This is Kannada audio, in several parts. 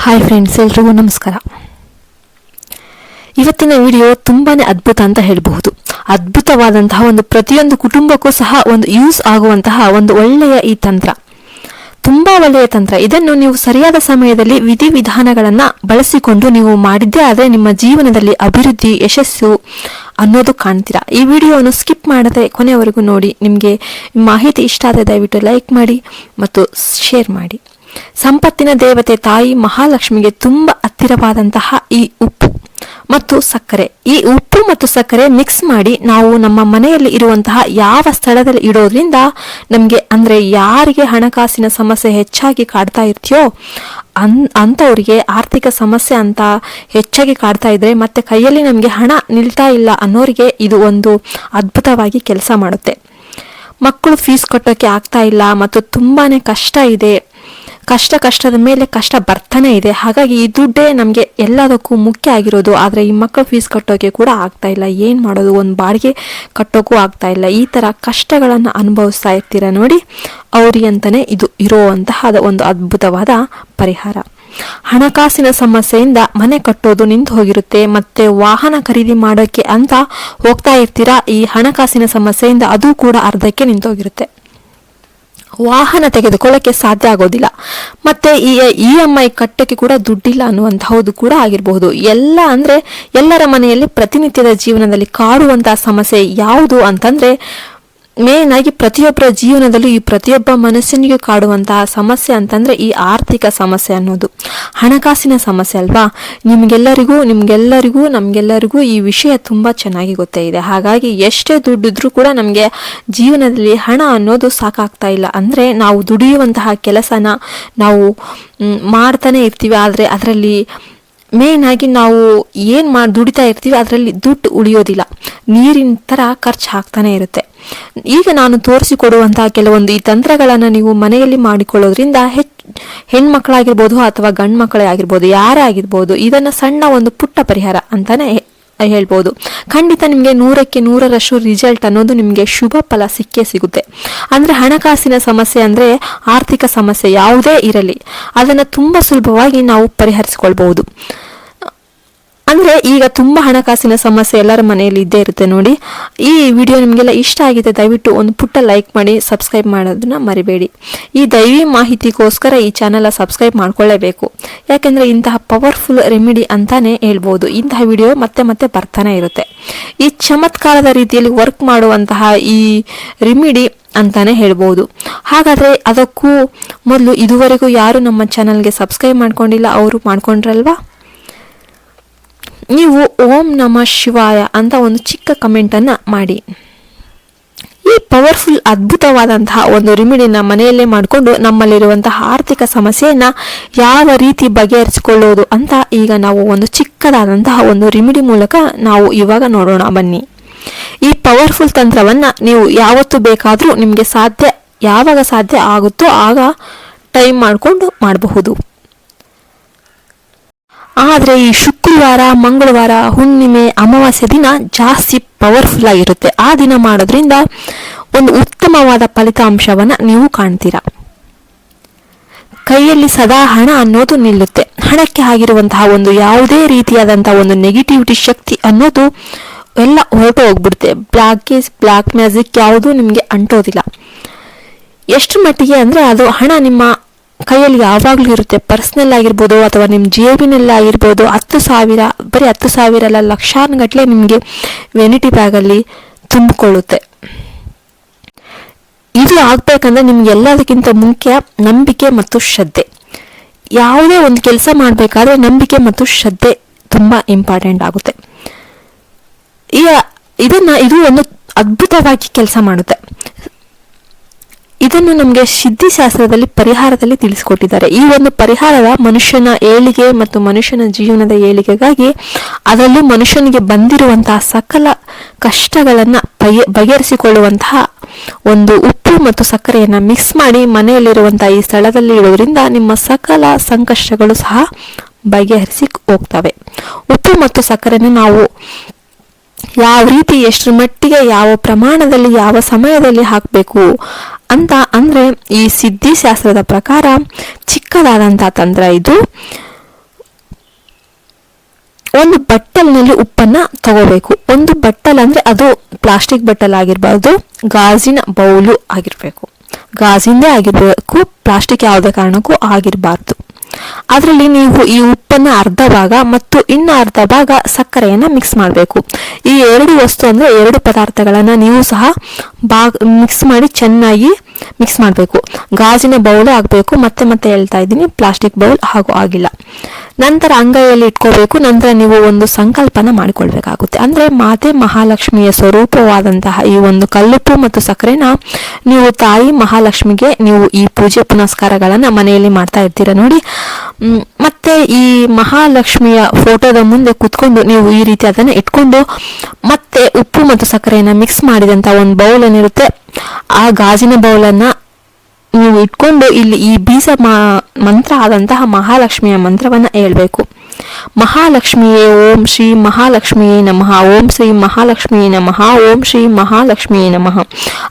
ಹಾಯ್ ಫ್ರೆಂಡ್ಸ್, ಎಲ್ರಿಗೂ ನಮಸ್ಕಾರ. ಇವತ್ತಿನ ವಿಡಿಯೋ ತುಂಬಾನೇ ಅದ್ಭುತ ಅಂತ ಹೇಳಬಹುದು. ಅದ್ಭುತವಾದಂತಹ ಒಂದು ಪ್ರತಿಯೊಂದು ಕುಟುಂಬಕ್ಕೂ ಸಹ ಒಂದು ಯೂಸ್ ಆಗುವಂತಹ ಒಂದು ಒಳ್ಳೆಯ ಈ ತಂತ್ರ, ತುಂಬಾ ಒಳ್ಳೆಯ ತಂತ್ರ. ಇದನ್ನು ನೀವು ಸರಿಯಾದ ಸಮಯದಲ್ಲಿ ವಿಧಿವಿಧಾನಗಳನ್ನ ಬಳಸಿಕೊಂಡು ನೀವು ಮಾಡಿದ್ದೇ ಆದರೆ ನಿಮ್ಮ ಜೀವನದಲ್ಲಿ ಅಭಿವೃದ್ಧಿ, ಯಶಸ್ಸು ಅನ್ನೋದು ಕಾಣ್ತೀರಾ. ಈ ವಿಡಿಯೋವನ್ನು ಸ್ಕಿಪ್ ಮಾಡದೆ ಕೊನೆಯವರೆಗೂ ನೋಡಿ. ನಿಮಗೆ ಮಾಹಿತಿ ಇಷ್ಟ ಆದರೆ ದಯವಿಟ್ಟು ಲೈಕ್ ಮಾಡಿ ಮತ್ತು ಶೇರ್ ಮಾಡಿ. ಸಂಪತ್ತಿನ ದೇವತೆ ತಾಯಿ ಮಹಾಲಕ್ಷ್ಮಿಗೆ ತುಂಬಾ ಹತ್ತಿರವಾದಂತಹ ಈ ಉಪ್ಪು ಮತ್ತು ಸಕ್ಕರೆ, ಈ ಉಪ್ಪು ಮತ್ತು ಸಕ್ಕರೆ ಮಿಕ್ಸ್ ಮಾಡಿ ನಾವು ನಮ್ಮ ಮನೆಯಲ್ಲಿ ಇರುವಂತಹ ಯಾವ ಸ್ಥಳದಲ್ಲಿ ಇಡೋದ್ರಿಂದ ನಮಗೆ, ಅಂದ್ರೆ ಯಾರಿಗೆ ಹಣಕಾಸಿನ ಸಮಸ್ಯೆ ಹೆಚ್ಚಾಗಿ ಕಾಡ್ತಾ ಇರ್ತೀಯೋ ಅಂಥವ್ರಿಗೆ, ಆರ್ಥಿಕ ಸಮಸ್ಯೆ ಅಂತ ಹೆಚ್ಚಾಗಿ ಕಾಡ್ತಾ ಇದ್ರೆ ಮತ್ತೆ ಕೈಯಲ್ಲಿ ನಮಗೆ ಹಣ ನಿಲ್ತಾ ಇಲ್ಲ ಅನ್ನೋರಿಗೆ ಇದು ಒಂದು ಅದ್ಭುತವಾಗಿ ಕೆಲಸ ಮಾಡುತ್ತೆ. ಮಕ್ಕಳು ಫೀಸ್ ಕಟ್ಟೋಕೆ ಆಗ್ತಾ ಇಲ್ಲ ಮತ್ತು ತುಂಬಾನೇ ಕಷ್ಟ ಇದೆ, ಕಷ್ಟದ ಮೇಲೆ ಕಷ್ಟ ಬರ್ತಾನೆ ಇದೆ. ಹಾಗಾಗಿ ಈ ದುಡ್ಡೇ ನಮಗೆ ಎಲ್ಲದಕ್ಕೂ ಮುಖ್ಯ ಆಗಿರೋದು. ಆದರೆ ಈ ಮಕ್ಕಳು ಫೀಸ್ ಕಟ್ಟೋಕೆ ಕೂಡ ಆಗ್ತಾ ಇಲ್ಲ, ಏನು ಮಾಡೋದು, ಒಂದು ಬಾಡಿಗೆ ಕಟ್ಟೋಕ್ಕೂ ಆಗ್ತಾ ಇಲ್ಲ. ಈ ಥರ ಕಷ್ಟಗಳನ್ನು ಅನುಭವಿಸ್ತಾ ಇರ್ತೀರ ನೋಡಿ, ಅವ್ರಿಗೆ ಅಂತಾನೆ ಇದು ಇರುವಂತಹ ಒಂದು ಅದ್ಭುತವಾದ ಪರಿಹಾರ. ಹಣಕಾಸಿನ ಸಮಸ್ಯೆಯಿಂದ ಮನೆ ಕಟ್ಟೋದು ನಿಂತು ಹೋಗಿರುತ್ತೆ, ಮತ್ತೆ ವಾಹನ ಖರೀದಿ ಮಾಡೋಕ್ಕೆ ಅಂತ ಹೋಗ್ತಾ ಇರ್ತೀರಾ. ಈ ಹಣಕಾಸಿನ ಸಮಸ್ಯೆಯಿಂದ ಅದು ಕೂಡ ಅರ್ಧಕ್ಕೆ ನಿಂತೋಗಿರುತ್ತೆ. ವಾಹನ ತೆಗೆದುಕೊಳ್ಳಕ್ಕೆ ಸಾಧ್ಯ ಆಗೋದಿಲ್ಲ, ಮತ್ತೆ ಈ EMI ಕಟ್ಟಕ್ಕೆ ಕೂಡ ದುಡ್ಡಿಲ್ಲ ಅನ್ನುವಂತಹದ್ದು ಕೂಡ ಆಗಿರಬಹುದು. ಎಲ್ಲರ ಮನೆಯಲ್ಲಿ ಪ್ರತಿನಿತ್ಯದ ಜೀವನದಲ್ಲಿ ಕಾಡುವಂತಹ ಸಮಸ್ಯೆ ಯಾವುದು ಅಂತಂದ್ರೆ, ಮೇನ್ ಆಗಿ ಪ್ರತಿಯೊಬ್ಬರ ಜೀವನದಲ್ಲೂ ಈ ಪ್ರತಿಯೊಬ್ಬ ಮನುಷ್ಯನಿಗೆ ಕಾಡುವಂತಹ ಸಮಸ್ಯೆ ಅಂತಂದ್ರೆ ಈ ಆರ್ಥಿಕ ಸಮಸ್ಯೆ ಅನ್ನೋದು, ಹಣಕಾಸಿನ ಸಮಸ್ಯೆ ಅಲ್ವಾ. ನಮ್ಗೆಲ್ಲರಿಗೂ ಈ ವಿಷಯ ತುಂಬಾ ಚೆನ್ನಾಗಿ ಗೊತ್ತೇ ಇದೆ. ಹಾಗಾಗಿ ಎಷ್ಟೇ ದುಡ್ಡಿದ್ರೂ ಕೂಡ ನಮಗೆ ಜೀವನದಲ್ಲಿ ಹಣ ಅನ್ನೋದು ಸಾಕಾಗ್ತಾ ಇಲ್ಲ. ಅಂದ್ರೆ ನಾವು ದುಡಿಯುವಂತಹ ಕೆಲಸನ ನಾವು ಮಾಡ್ತಾನೆ ಇರ್ತೀವಿ, ಆದ್ರೆ ಅದರಲ್ಲಿ ಮೇನ್ ಆಗಿ ನಾವು ದುಡಿತಾ ಇರ್ತೀವಿ, ಅದರಲ್ಲಿ ದುಡ್ಡು ಉಳಿಯೋದಿಲ್ಲ, ನೀರಿನ ತರ ಖರ್ಚು ಆಗ್ತಾನೆ ಇರುತ್ತೆ. ಈಗ ನಾನು ತೋರಿಸಿಕೊಡುವಂತಹ ಕೆಲವೊಂದು ಈ ತಂತ್ರಗಳನ್ನು ನೀವು ಮನೆಯಲ್ಲಿ ಮಾಡಿಕೊಳ್ಳೋದ್ರಿಂದ ಹೆಣ್ಮಕ್ಳಾಗಿರ್ಬೋದು ಅಥವಾ ಗಂಡು ಮಕ್ಕಳೇ ಆಗಿರ್ಬೋದು, ಯಾರೇ ಆಗಿರ್ಬೋದು, ಇದನ್ನ ಸಣ್ಣ ಒಂದು ಪುಟ್ಟ ಪರಿಹಾರ ಅಂತಾನೆ ಹೇಳ್ಬೋದು. ಖಂಡಿತ ನಿಮಗೆ 100ಕ್ಕೆ 100ರಷ್ಟು ರಿಸಲ್ಟ್ ಅನ್ನೋದು ನಿಮಗೆ ಶುಭ ಫಲ ಸಿಗುತ್ತೆ. ಅಂದ್ರೆ ಹಣಕಾಸಿನ ಸಮಸ್ಯೆ ಅಂದ್ರೆ ಆರ್ಥಿಕ ಸಮಸ್ಯೆ ಯಾವುದೇ ಇರಲಿ, ಅದನ್ನ ತುಂಬಾ ಸುಲಭವಾಗಿ ನಾವು ಪರಿಹರಿಸಿಕೊಳ್ಬಹುದು. ಅಂದ್ರೆ ಈಗ ತುಂಬಾ ಹಣಕಾಸಿನ ಸಮಸ್ಯೆ ಎಲ್ಲರ ಮನೆಯಲ್ಲಿ ಇದ್ದೇ ಇರುತ್ತೆ ನೋಡಿ. ಈ ವಿಡಿಯೋ ನಿಮಗೆಲ್ಲ ಇಷ್ಟ ಆಗಿದೆ, ದಯವಿಟ್ಟು ಒಂದು ಪುಟ್ಟ ಲೈಕ್ ಮಾಡಿ, ಸಬ್ಸ್ಕ್ರೈಬ್ ಮಾಡೋದನ್ನ ಮರಿಬೇಡಿ. ಈ ದೈವಿ ಮಾಹಿತಿಗೋಸ್ಕರ ಈ ಚಾನೆಲ್ ಸಬ್ಸ್ಕ್ರೈಬ್ ಮಾಡ್ಕೊಳ್ಳೇಬೇಕು, ಯಾಕೆಂದ್ರೆ ಇಂತಹ ಪವರ್ಫುಲ್ ರೆಮಿಡಿ ಅಂತಾನೆ ಹೇಳ್ಬೋದು. ಇಂತಹ ವಿಡಿಯೋ ಮತ್ತೆ ಬರ್ತಾನೆ ಇರುತ್ತೆ. ಈ ಚಮತ್ಕಾರದ ರೀತಿಯಲ್ಲಿ ವರ್ಕ್ ಮಾಡುವಂತಹ ಈ ರೆಮಿಡಿ ಅಂತಾನೆ ಹೇಳ್ಬೋದು. ಹಾಗಾದ್ರೆ ಅದಕ್ಕೂ ಮೊದಲು ಇದುವರೆಗೂ ಯಾರು ನಮ್ಮ ಚಾನಲ್ಗೆ ಸಬ್ಸ್ಕ್ರೈಬ್ ಮಾಡ್ಕೊಂಡಿಲ್ಲ ಅವರು ಮಾಡ್ಕೊಂಡ್ರಲ್ವಾ, ನೀವು ಓಂ ನಮಃ ಶಿವಾಯ ಅಂತ ಒಂದು ಚಿಕ್ಕ ಕಮೆಂಟ್ ಅನ್ನ ಮಾಡಿ. ಈ ಪವರ್ಫುಲ್ ಅದ್ಭುತವಾದಂತಹ ಒಂದು ರೆಮಿಡಿನ ಮನೆಯಲ್ಲೇ ಮಾಡಿಕೊಂಡು ನಮ್ಮಲ್ಲಿರುವಂತಹ ಆರ್ಥಿಕ ಸಮಸ್ಯೆಯನ್ನ ಯಾವ ರೀತಿ ಬಗೆಹರಿಸಿಕೊಳ್ಳೋದು ಅಂತ ಈಗ ನಾವು ಒಂದು ಚಿಕ್ಕದಾದಂತಹ ಒಂದು ರೆಮಿಡಿ ಮೂಲಕ ನಾವು ಇವಾಗ ನೋಡೋಣ ಬನ್ನಿ. ಈ ಪವರ್ಫುಲ್ ತಂತ್ರವನ್ನ ನೀವು ಯಾವತ್ತು ಬೇಕಾದ್ರೂ ನಿಮ್ಗೆ ಯಾವಾಗ ಸಾಧ್ಯ ಆಗುತ್ತೋ ಆಗ ಟೈಮ್ ಮಾಡಿಕೊಂಡು ಮಾಡಬಹುದು. ಆದರೆ ಈ ಶುಕ್ರವಾರ, ಮಂಗಳವಾರ, ಹುಣ್ಣಿಮೆ, ಅಮಾವಾಸ್ಯೆ ದಿನ ಜಾಸ್ತಿ ಪವರ್ಫುಲ್ ಆಗಿರುತ್ತೆ. ಆ ದಿನ ಮಾಡೋದ್ರಿಂದ ಒಂದು ಉತ್ತಮವಾದ ಫಲಿತಾಂಶವನ್ನ ನೀವು ಕಾಣ್ತೀರಾ. ಕೈಯಲ್ಲಿ ಸದಾ ಹಣ ಅನ್ನೋದು ನಿಲ್ಲುತ್ತೆ. ಹಣಕ್ಕೆ ಆಗಿರುವಂತಹ ಒಂದು ಯಾವುದೇ ರೀತಿಯಾದಂತಹ ಒಂದು ನೆಗೆಟಿವಿಟಿ ಶಕ್ತಿ ಅನ್ನೋದು ಎಲ್ಲ ಹೊರಟು ಹೋಗ್ಬಿಡುತ್ತೆ. ಬ್ಲಾಕ್ ಮ್ಯಾಜಿಕ್ ಯಾವುದು ನಿಮ್ಗೆ ಅಂಟೋದಿಲ್ಲ. ಎಷ್ಟು ಮಟ್ಟಿಗೆ ಅಂದ್ರೆ ಅದು ಹಣ ನಿಮ್ಮ ಕೈಯಲ್ಲಿ ಯಾವಾಗ್ಲೂ ಇರುತ್ತೆ. ಪರ್ಸನಲ್ ಆಗಿರ್ಬೋದು ಅಥವಾ ನಿಮ್ಮ ಜೇಬಿನಲ್ಲಿ ಆಗಿರ್ಬೋದು. 10,000, ಬರೀ 10,000 ಅಲ್ಲ, ಲಕ್ಷಾನುಗಟ್ಲೆ ನಿಮ್ಗೆ ವೆನಿಟಿ ಬ್ಯಾಗ್ ಅಲ್ಲಿ ತುಂಬಿಕೊಳ್ಳುತ್ತೆ. ಇದು ಆಗ್ಬೇಕಂದ್ರೆ ನಿಮ್ಗೆ ಎಲ್ಲದಕ್ಕಿಂತ ಮುಖ್ಯ ನಂಬಿಕೆ ಮತ್ತು ಶ್ರದ್ಧೆ. ಯಾವುದೇ ಒಂದು ಕೆಲಸ ಮಾಡ್ಬೇಕಾದ್ರೆ ನಂಬಿಕೆ ಮತ್ತು ಶ್ರದ್ಧೆ ತುಂಬಾ ಇಂಪಾರ್ಟೆಂಟ್ ಆಗುತ್ತೆ. ಇದು ಒಂದು ಅದ್ಭುತವಾಗಿ ಕೆಲಸ ಮಾಡುತ್ತೆ. ಇದನ್ನು ನಮಗೆ ಸಿದ್ಧಿಶಾಸ್ತ್ರದಲ್ಲಿ ಪರಿಹಾರದಲ್ಲಿ ತಿಳಿಸಿಕೊಟ್ಟಿದ್ದಾರೆ. ಈ ಒಂದು ಪರಿಹಾರದ ಮನುಷ್ಯನ ಏಳಿಗೆ ಮತ್ತು ಮನುಷ್ಯನ ಜೀವನದ ಏಳಿಗೆಗಾಗಿ, ಅದರಲ್ಲೂ ಮನುಷ್ಯನಿಗೆ ಬಂದಿರುವಂತಹ ಸಕಲ ಕಷ್ಟಗಳನ್ನ ಬಗೆಹರಿಸಿಕೊಳ್ಳುವಂತಹ ಒಂದು ಉಪ್ಪು ಮತ್ತು ಸಕ್ಕರೆಯನ್ನ ಮಿಕ್ಸ್ ಮಾಡಿ ಮನೆಯಲ್ಲಿರುವಂತಹ ಈ ಸ್ಥಳದಲ್ಲಿ ಇಡೋದ್ರಿಂದ ನಿಮ್ಮ ಸಕಲ ಸಂಕಷ್ಟಗಳು ಸಹ ಬಗೆಹರಿಸಿ ಹೋಗ್ತವೆ. ಉಪ್ಪು ಮತ್ತು ಸಕ್ಕರೆನ ನಾವು ಯಾವ ರೀತಿ, ಎಷ್ಟರ ಮಟ್ಟಿಗೆ, ಯಾವ ಪ್ರಮಾಣದಲ್ಲಿ, ಯಾವ ಸಮಯದಲ್ಲಿ ಹಾಕಬೇಕು ಅಂತ ಅಂದ್ರೆ ಈ ಸಿದ್ಧಿಶಾಸ್ತ್ರದ ಪ್ರಕಾರ ಚಿಕ್ಕದಾದಂತಹ ತಂತ್ರ ಇದು. ಒಂದು ಬಟ್ಟಲಿನಲ್ಲಿ ಉಪ್ಪನ್ನ ತಗೋಬೇಕು. ಒಂದು ಬಟ್ಟಲ್ ಅಂದ್ರೆ ಅದು ಪ್ಲಾಸ್ಟಿಕ್ ಬಟ್ಟಲ್ ಆಗಿರ್ಬಾರ್ದು, ಗಾಜಿನ ಬೌಲು ಆಗಿರ್ಬೇಕು. ಗಾಜಿಂದೇ ಆಗಿರ್ಬೇಕು, ಪ್ಲಾಸ್ಟಿಕ್ ಯಾವುದೇ ಕಾರಣಕ್ಕೂ ಆಗಿರಬಾರ್ದು. ಅದರಲ್ಲಿ ನೀವು ಈ ಉಪ್ಪನ್ನ ಅರ್ಧ ಭಾಗ ಮತ್ತು ಇನ್ನು ಅರ್ಧ ಭಾಗ ಸಕ್ಕರೆಯನ್ನ ಮಿಕ್ಸ್ ಮಾಡಬೇಕು. ಈ ಎರಡು ವಸ್ತು ಅಂದ್ರೆ ಎರಡು ಪದಾರ್ಥಗಳನ್ನ ನೀವು ಸಹ ಮಿಕ್ಸ್ ಮಾಡಿ ಚೆನ್ನಾಗಿ ಮಿಕ್ಸ್ ಮಾಡಬೇಕು. ಗಾಜಿನ ಬೌಲ್ ಆಗಬೇಕು. ಮತ್ತೆ ಹೇಳ್ತಾ ಇದ್ದೀನಿ, ಪ್ಲಾಸ್ಟಿಕ್ ಬೌಲ್ ಹಾಗೂ ಆಗಿಲ್ಲ. ನಂತರ ಅಂಗೈಯಲ್ಲಿ ಇಟ್ಕೋಬೇಕು. ನಂತರ ನೀವು ಒಂದು ಸಂಕಲ್ಪನ ಮಾಡಿಕೊಳ್ಬೇಕಾಗುತ್ತೆ. ಅಂದ್ರೆ ಮಾತೆ ಮಹಾಲಕ್ಷ್ಮಿಯ ಸ್ವರೂಪವಾದಂತಹ ಈ ಒಂದು ಕಲ್ಲುಪ್ಪು ಮತ್ತು ಸಕ್ಕರೆನ ನೀವು ತಾಯಿ ಮಹಾಲಕ್ಷ್ಮಿಗೆ ನೀವು ಈ ಪೂಜೆ ಪುನಸ್ಕಾರಗಳನ್ನ ಮನೆಯಲ್ಲಿ ಮಾಡ್ತಾ ಇರ್ತೀರ ನೋಡಿ. ಮತ್ತೆ ಈ ಮಹಾಲಕ್ಷ್ಮಿಯ ಫೋಟೋದ ಮುಂದೆ ಕುತ್ಕೊಂಡು ನೀವು ಈ ರೀತಿ ಅದನ್ನ ಇಟ್ಕೊಂಡು ಮತ್ತೆ ಉಪ್ಪು ಮತ್ತು ಸಕ್ಕರೆಯನ್ನ ಮಿಕ್ಸ್ ಮಾಡಿದಂತ ಒಂದು ಬೌಲ್ ಏನಿರುತ್ತೆ, ಆ ಗಾಜಿನ ಬೌಲನ್ನ ನೀವು ಇಟ್ಕೊಂಡು ಇಲ್ಲಿ ಈ ಬೀಜ ಮಂತ್ರ ಆದಂತಹ ಮಹಾಲಕ್ಷ್ಮಿಯ ಮಂತ್ರವನ್ನ ಹೇಳ್ಬೇಕು. ಮಹಾಲಕ್ಷ್ಮಿಯೇ ಓಂ ಶ್ರೀ ಮಹಾಲಕ್ಷ್ಮಿಯೇ ನಮಃ, ಓಂ ಶ್ರೀ ಮಹಾಲಕ್ಷ್ಮಿಯೇ ನಮಃ, ಓಂ ಶ್ರೀ ಮಹಾಲಕ್ಷ್ಮಿಯೇ ನಮಃ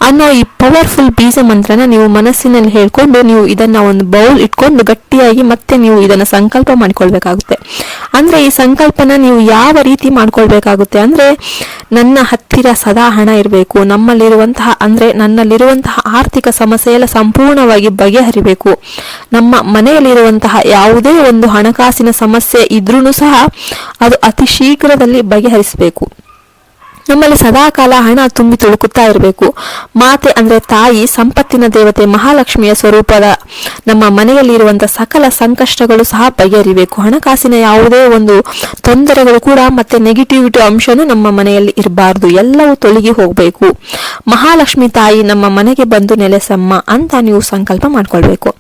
ಅನ್ನೋ ಈ ಪವರ್ಫುಲ್ ಬೀಜ ಮಂತ್ರನ ನೀವು ಮನಸ್ಸಿನಲ್ಲಿ ಹೇಳ್ಕೊಂಡು ನೀವು ಇದನ್ನ ಒಂದು ಬೌಲ್ ಇಟ್ಕೊಂಡು ಗಟ್ಟಿಯಾಗಿ ಮತ್ತೆ ನೀವು ಇದನ್ನ ಸಂಕಲ್ಪ ಮಾಡಿಕೊಳ್ಬೇಕಾಗುತ್ತೆ. ಅಂದ್ರೆ ಈ ಸಂಕಲ್ಪನ ನೀವು ಯಾವ ರೀತಿ ಮಾಡ್ಕೊಳ್ಬೇಕಾಗುತ್ತೆ ಅಂದ್ರೆ, ನನ್ನ ಹತ್ತಿರ ಸದಾ ಹಣ ಇರಬೇಕು, ನನ್ನಲ್ಲಿರುವಂತಹ ಆರ್ಥಿಕ ಸಮಸ್ಯೆ ಎಲ್ಲ ಸಂಪೂರ್ಣವಾಗಿ ಬಗೆಹರಿಬೇಕು, ನಮ್ಮ ಮನೆಯಲ್ಲಿರುವಂತಹ ಯಾವುದೇ ಒಂದು ಹಣಕಾಸಿನ ಸಮಸ್ಯೆ ಇದ್ರೂ ಸಹ ಅದು ಅತಿ ಶೀಘ್ರದಲ್ಲಿ ಬಗೆಹರಿಸಬೇಕು, ನಮ್ಮಲ್ಲಿ ಸದಾಕಾಲ ಹಣ ತುಂಬಿ ತುಳುಕುತ್ತಾ ಇರಬೇಕು. ಮಾತೆ ಅಂದ್ರೆ ತಾಯಿ, ಸಂಪತ್ತಿನ ದೇವತೆ ಮಹಾಲಕ್ಷ್ಮಿಯ ಸ್ವರೂಪದ ನಮ್ಮ ಮನೆಯಲ್ಲಿ ಇರುವಂತಹ ಸಕಲ ಸಂಕಷ್ಟಗಳು ಸಹ ಬಗೆಹರಿಬೇಕು. ಹಣಕಾಸಿನ ಯಾವುದೇ ಒಂದು ತೊಂದರೆಗಳು ಕೂಡ ಮತ್ತೆ ನೆಗೆಟಿವಿಟಿ ಅಂಶನೂ ನಮ್ಮ ಮನೆಯಲ್ಲಿ ಇರಬಾರ್ದು, ಎಲ್ಲವೂ ತೊಲಗಿ ಹೋಗಬೇಕು. ಮಹಾಲಕ್ಷ್ಮಿ ತಾಯಿ ನಮ್ಮ ಮನೆಗೆ ಬಂದು ನೆಲೆಸಮ್ಮ ಅಂತ ನೀವು ಸಂಕಲ್ಪ ಮಾಡ್ಕೊಳ್ಬೇಕು.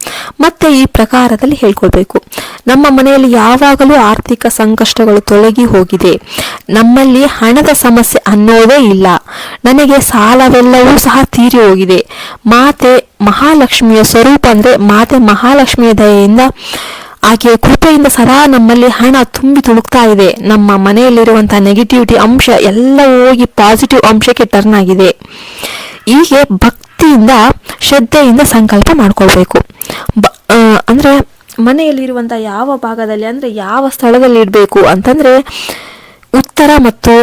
ಮತ್ತೆ ಈ ಪ್ರಕಾರದಲ್ಲಿ ಹೇಳ್ಕೊಳ್ಬೇಕು, ನಮ್ಮ ಮನೆಯಲ್ಲಿ ಯಾವಾಗಲೂ ಆರ್ಥಿಕ ಸಂಕಷ್ಟಗಳು ತೊಲಗಿ ಹೋಗಿದೆ, ನಮ್ಮಲ್ಲಿ ಹಣದ ಸಮಸ್ಯೆ ಅನ್ನೋದೇ ಇಲ್ಲ, ನನಗೆ ಸಾಲವೆಲ್ಲವೂ ಸಹ ತೀರಿ ಹೋಗಿದೆ. ಮಾತೆ ಮಹಾಲಕ್ಷ್ಮಿಯ ಸ್ವರೂಪ ಅಂದ್ರೆ ಮಾತೆ ಮಹಾಲಕ್ಷ್ಮಿಯ ದಯೆಯಿಂದ ಆಕೆಯ ಕೃಪೆಯಿಂದ ಸದಾ ನಮ್ಮಲ್ಲಿ ಹಣ ತುಂಬಿ ತುಳುಕ್ತಾ ಇದೆ, ನಮ್ಮ ಮನೆಯಲ್ಲಿರುವಂತಹ ನೆಗೆಟಿವಿಟಿ ಅಂಶ ಎಲ್ಲ ಹೋಗಿ ಪಾಸಿಟಿವ್ ಅಂಶಕ್ಕೆ ಟರ್ನ್ ಆಗಿದೆ. ಹೀಗೆ ಭಕ್ತಿಯಿಂದ ಶ್ರದ್ಧೆಯಿಂದ ಸಂಕಲ್ಪ ಮಾಡ್ಕೊಳ್ಬೇಕು. ಅಂದ್ರೆ ಮನೆಯಲ್ಲಿರುವಂತಹ ಯಾವ ಭಾಗದಲ್ಲಿ ಅಂದ್ರೆ ಯಾವ ಸ್ಥಳದಲ್ಲಿ ಇಡಬೇಕು ಅಂತಂದ್ರೆ, ಉತ್ತರ ಮತ್ತು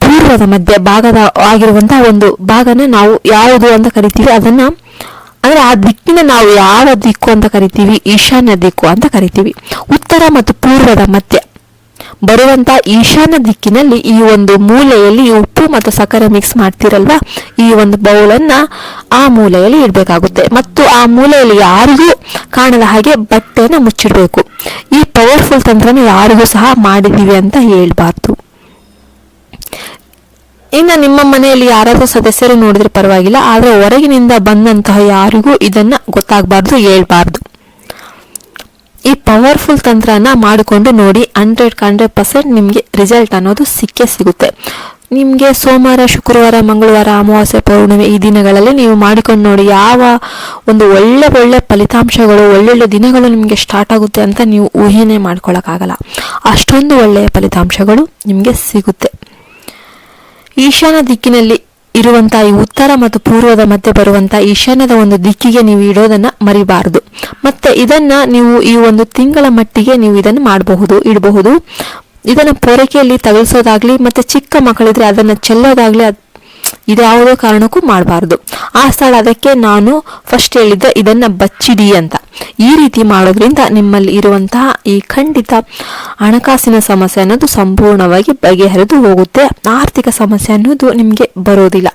ಪೂರ್ವದ ಮಧ್ಯ ಭಾಗದ ಆಗಿರುವಂತಹ ಒಂದು ಭಾಗನ ನಾವು ಯಾವುದು ಅಂತ ಕರಿತೀವಿ, ಅದನ್ನ ಅಂದ್ರೆ ಆ ದಿಕ್ಕಿನ ನಾವು ಯಾವ ದಿಕ್ಕು ಅಂತ ಕರಿತೀವಿ, ಈಶಾನ್ಯ ದಿಕ್ಕು ಅಂತ ಕರಿತೀವಿ. ಉತ್ತರ ಮತ್ತು ಪೂರ್ವದ ಮಧ್ಯ ಬರುವಂತ ಈಶಾನ್ಯ ದಿಕ್ಕಿನಲ್ಲಿ ಈ ಒಂದು ಮೂಲೆಯಲ್ಲಿ ಉಪ್ಪು ಮತ್ತು ಸಕ್ಕರೆ ಮಿಕ್ಸ್ ಮಾಡ್ತಿರಲ್ವಾ, ಈ ಒಂದು ಬೌಲನ್ನ ಆ ಮೂಲೆಯಲ್ಲಿ ಇಡಬೇಕಾಗುತ್ತೆ. ಮತ್ತು ಆ ಮೂಲೆಯಲ್ಲಿ ಯಾರಿಗೂ ಕಾಣದ ಹಾಗೆ ಬಟ್ಟೆನ ಮುಚ್ಚಿಡ್ಬೇಕು. ಈ ಪವರ್ಫುಲ್ ತಂತ್ರನ ಯಾರಿಗೂ ಸಹ ಮಾಡಿದೀವಿ ಅಂತ ಹೇಳ್ಬಾರ್ದು. ಇನ್ನು ನಿಮ್ಮ ಮನೆಯಲ್ಲಿ ಯಾರಾದ್ರೂ ಸದಸ್ಯರು ನೋಡಿದ್ರೆ ಪರವಾಗಿಲ್ಲ, ಆದ್ರೆ ಹೊರಗಿನಿಂದ ಬಂದಂತಹ ಯಾರಿಗೂ ಇದನ್ನ ಗೊತ್ತಾಗಬಾರ್ದು, ಹೇಳ್ಬಾರ್ದು. ಈ ಪವರ್ಫುಲ್ ತಂತ್ರನ ಮಾಡಿಕೊಂಡು ನೋಡಿ, 100% ನಿಮ್ಗೆ ರಿಸಲ್ಟ್ ಅನ್ನೋದು ಸಿಕ್ಕೇ ಸಿಗುತ್ತೆ. ನಿಮ್ಗೆ ಸೋಮವಾರ, ಶುಕ್ರವಾರ, ಮಂಗಳವಾರ, ಅಮಾವಾಸ್ಯೆ, ಪೌರ್ಣಿಮೆ ಈ ದಿನಗಳಲ್ಲಿ ನೀವು ಮಾಡಿಕೊಂಡು ನೋಡಿ, ಯಾವ ಒಂದು ಒಳ್ಳೆ ಫಲಿತಾಂಶಗಳು, ಒಳ್ಳೊಳ್ಳೆ ದಿನಗಳು ನಿಮ್ಗೆ ಸ್ಟಾರ್ಟ್ ಆಗುತ್ತೆ ಅಂತ ನೀವು ಊಹೆನೇ ಮಾಡ್ಕೊಳಕ್ಕಾಗಲ್ಲ. ಅಷ್ಟೊಂದು ಒಳ್ಳೆಯ ಫಲಿತಾಂಶಗಳು ನಿಮ್ಗೆ ಸಿಗುತ್ತೆ. ಈಶಾನ್ಯ ದಿಕ್ಕಿನಲ್ಲಿ ಇರುವಂತಹ ಈ ಉತ್ತರ ಮತ್ತು ಪೂರ್ವದ ಮಧ್ಯೆ ಬರುವಂತಹ ಈಶಾನ್ಯದ ಒಂದು ದಿಕ್ಕಿಗೆ ನೀವು ಇಡೋದನ್ನ ಮರಿಬಾರದು. ಮತ್ತೆ ಇದನ್ನ ನೀವು ಈ ಒಂದು ತಿಂಗಳ ಮಟ್ಟಿಗೆ ನೀವು ಇದನ್ನು ಇಡಬಹುದು. ಇದನ್ನ ಪೊರಕೆಯಲ್ಲಿ ತಗಲ್ಸೋದಾಗ್ಲಿ, ಮತ್ತೆ ಚಿಕ್ಕ ಮಕ್ಕಳಿದ್ರೆ ಅದನ್ನ ಚೆಲ್ಲೋದಾಗ್ಲಿ, ಇದ್ಯಾವುದೇ ಕಾರಣಕ್ಕೂ ಮಾಡಬಾರ್ದು. ಆ ಸ್ಥಳ ಅದಕ್ಕೆ ನಾನು ಫಸ್ಟ್ ಹೇಳಿದ್ದೆ, ಇದನ್ನ ಬಚ್ಚಿಡಿ ಅಂತ. ಈ ರೀತಿ ಮಾಡೋದ್ರಿಂದ ನಿಮ್ಮಲ್ಲಿ ಇರುವಂತಹ ಈ ಖಂಡಿತ ಹಣಕಾಸಿನ ಸಮಸ್ಯೆ ಅನ್ನೋದು ಸಂಪೂರ್ಣವಾಗಿ ಬಗೆಹರಿದು ಹೋಗುತ್ತೆ. ಆರ್ಥಿಕ ಸಮಸ್ಯೆ ಅನ್ನೋದು ನಿಮ್ಗೆ ಬರೋದಿಲ್ಲ.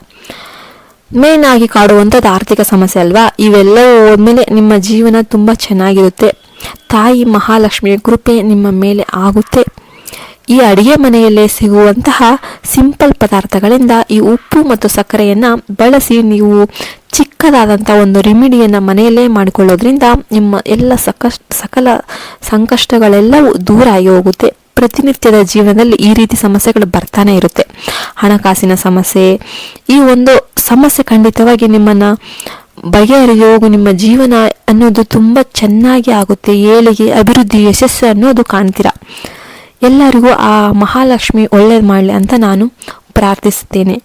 ಮೇನ್ ಆಗಿ ಕಾಡುವಂಥದ್ದು ಆರ್ಥಿಕ ಸಮಸ್ಯೆ ಅಲ್ವಾ. ಇವೆಲ್ಲವೂ ಹೋದ್ಮೇಲೆ ನಿಮ್ಮ ಜೀವನ ತುಂಬಾ ಚೆನ್ನಾಗಿರುತ್ತೆ. ತಾಯಿ ಮಹಾಲಕ್ಷ್ಮಿಯ ಕೃಪೆ ನಿಮ್ಮ ಮೇಲೆ ಆಗುತ್ತೆ. ಈ ಅಡಿಗೆ ಮನೆಯಲ್ಲೇ ಸಿಗುವಂತಹ ಸಿಂಪಲ್ ಪದಾರ್ಥಗಳಿಂದ ಈ ಉಪ್ಪು ಮತ್ತು ಸಕ್ಕರೆಯನ್ನ ಬಳಸಿ ನೀವು ಚಿಕ್ಕದಾದಂಥ ಒಂದು ರೆಮಿಡಿಯನ್ನ ಮನೆಯಲ್ಲೇ ಮಾಡಿಕೊಳ್ಳೋದ್ರಿಂದ ನಿಮ್ಮ ಎಲ್ಲ ಸಕಲ ಸಂಕಷ್ಟಗಳೆಲ್ಲವೂ ದೂರ ಆಗಿ ಹೋಗುತ್ತೆ. ಪ್ರತಿನಿತ್ಯದ ಜೀವನದಲ್ಲಿ ಈ ರೀತಿ ಸಮಸ್ಯೆಗಳು ಬರ್ತಾನೆ ಇರುತ್ತೆ. ಹಣಕಾಸಿನ ಸಮಸ್ಯೆ, ಈ ಒಂದು ಸಮಸ್ಯೆ ಖಂಡಿತವಾಗಿ ನಿಮ್ಮನ್ನ ಬಗೆಹರಿದು ಹೋಗು. ನಿಮ್ಮ ಜೀವನ ಅನ್ನೋದು ತುಂಬಾ ಚೆನ್ನಾಗಿ ಆಗುತ್ತೆ. ಏಳಿಗೆ, ಅಭಿವೃದ್ಧಿ, ಯಶಸ್ಸು ಅನ್ನೋದು ಕಾಣ್ತೀರಾ. ಎಲ್ಲರಿಗೂ ಆ ಮಹಾಲಕ್ಷ್ಮಿ ಒಳ್ಳೇದು ಮಾಡಲಿ ಅಂತ ನಾನು ಪ್ರಾರ್ಥಿಸುತ್ತೇನೆ.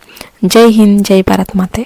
ಜೈ ಹಿಂದ್, ಜೈ ಭಾರತ್ ಮಾತೆ.